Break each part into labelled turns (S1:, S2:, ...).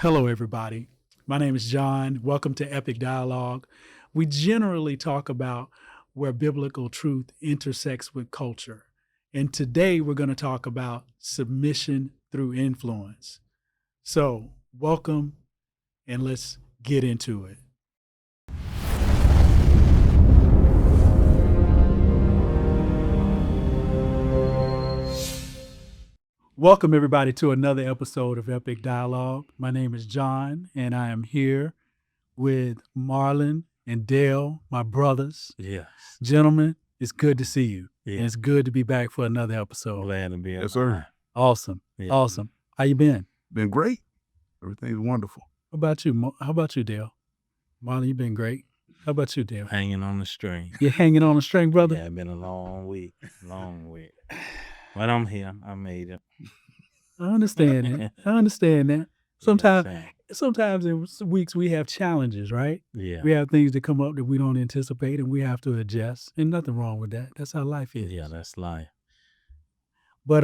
S1: Hello, everybody. My name is John. Welcome to Epic Dialogue. We generally talk about where biblical truth intersects with culture. And today we're going to talk about submission through influence. So, welcome, and let's get into it. Welcome, everybody, to another episode of Epic Dialogue. My name is John, and I am here with Marlon and Dale, my brothers.
S2: Yes.
S1: Gentlemen, it's good to see you.
S2: Yeah.
S1: And it's good to be back for another episode.
S2: Glad to be alive.
S3: Yes, sir.
S1: Awesome.
S2: Yeah.
S1: Awesome. How you been?
S3: Been great. Everything's wonderful.
S1: How about you? How about you, Dale? Marlon, you been great. How about you, Dale?
S2: Hanging on the string.
S1: You're hanging on a string, brother?
S2: Yeah, it's been a long week. But I'm here. I made it.
S1: I understand that. I understand that. Sometimes in weeks we have challenges, right?
S2: Yeah.
S1: We have things that come up that we don't anticipate and we have to adjust. And nothing wrong with that. That's how life is.
S2: Yeah, that's life.
S1: But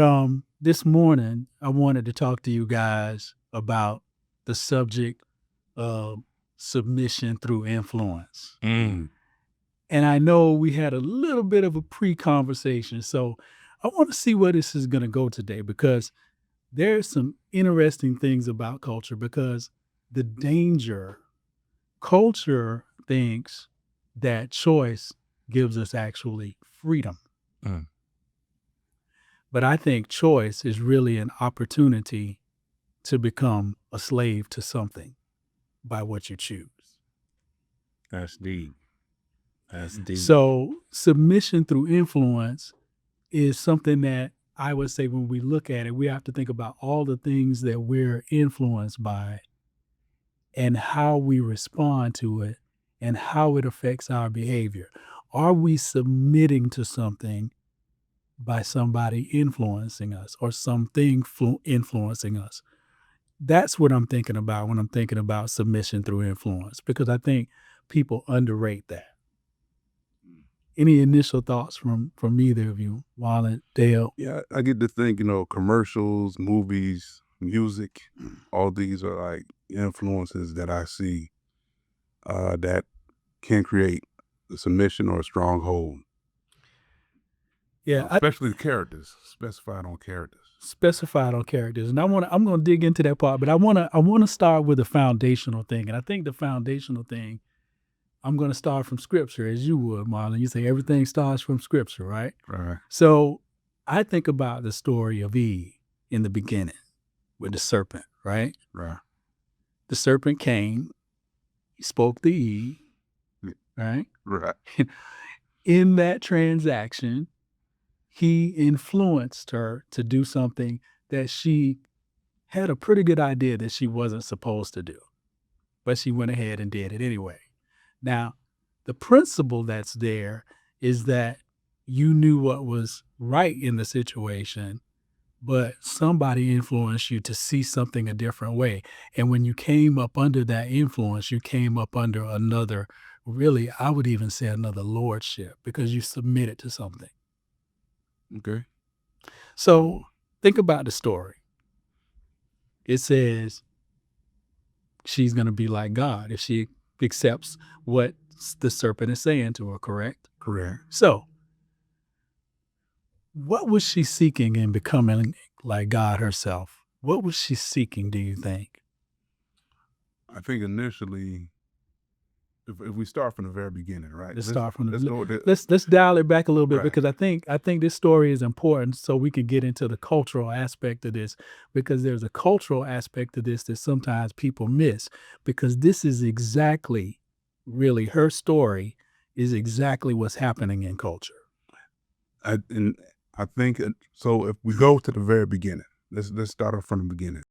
S1: this morning I wanted to talk to you guys about the subject of submission through influence.
S2: Mm.
S1: And I know we had a little bit of a pre-conversation. So I want to see where this is going to go today, because there's some interesting things about culture, because culture thinks that choice gives us actually freedom.
S2: Mm.
S1: But I think choice is really an opportunity to become a slave to something by what you choose.
S2: That's deep. That's deep.
S1: So submission through influence is something that I would say when we look at it, we have to think about all the things that we're influenced by and how we respond to it and how it affects our behavior. Are we submitting to something by somebody influencing us or something influencing us? That's what I'm thinking about when I'm thinking about submission through influence, because I think people underrate that. Any initial thoughts from either of you, Marlon, Dale?
S3: Yeah, I get to think, commercials, movies, music, all these are like influences that I see that can create a submission or a stronghold.
S1: Yeah,
S3: especially the characters, specified on characters.
S1: And I'm going to dig into that part, but I want to start with the foundational thing. And I think the foundational thing, I'm going to start from scripture, as you would, Marlon. You say everything starts from scripture, right?
S3: Right.
S1: So I think about the story of Eve in the beginning with the serpent, right?
S3: Right.
S1: The serpent came, he spoke to Eve, right?
S3: Right.
S1: In that transaction, he influenced her to do something that she had a pretty good idea that she wasn't supposed to do, but she went ahead and did it anyway. Now, the principle that's there is that you knew what was right in the situation, but somebody influenced you to see something a different way. And when you came up under that influence, you came up under another, really, I would even say another lordship, because you submitted to something.
S3: Okay.
S1: So think about the story. It says she's going to be like God if she accepts what the serpent is saying to her, correct?
S3: Correct.
S1: So what was she seeking in becoming like God herself? What was she seeking, do you think?
S3: I think initially, if we start from the very beginning, right?
S1: Let's dial it back a little bit, right, because I think this story is important so we can get into the cultural aspect of this, because there's a cultural aspect of this that sometimes people miss, because this is exactly, really, her story is exactly what's happening in culture.
S3: I think so. If we go to the very beginning, let's start off from the beginning.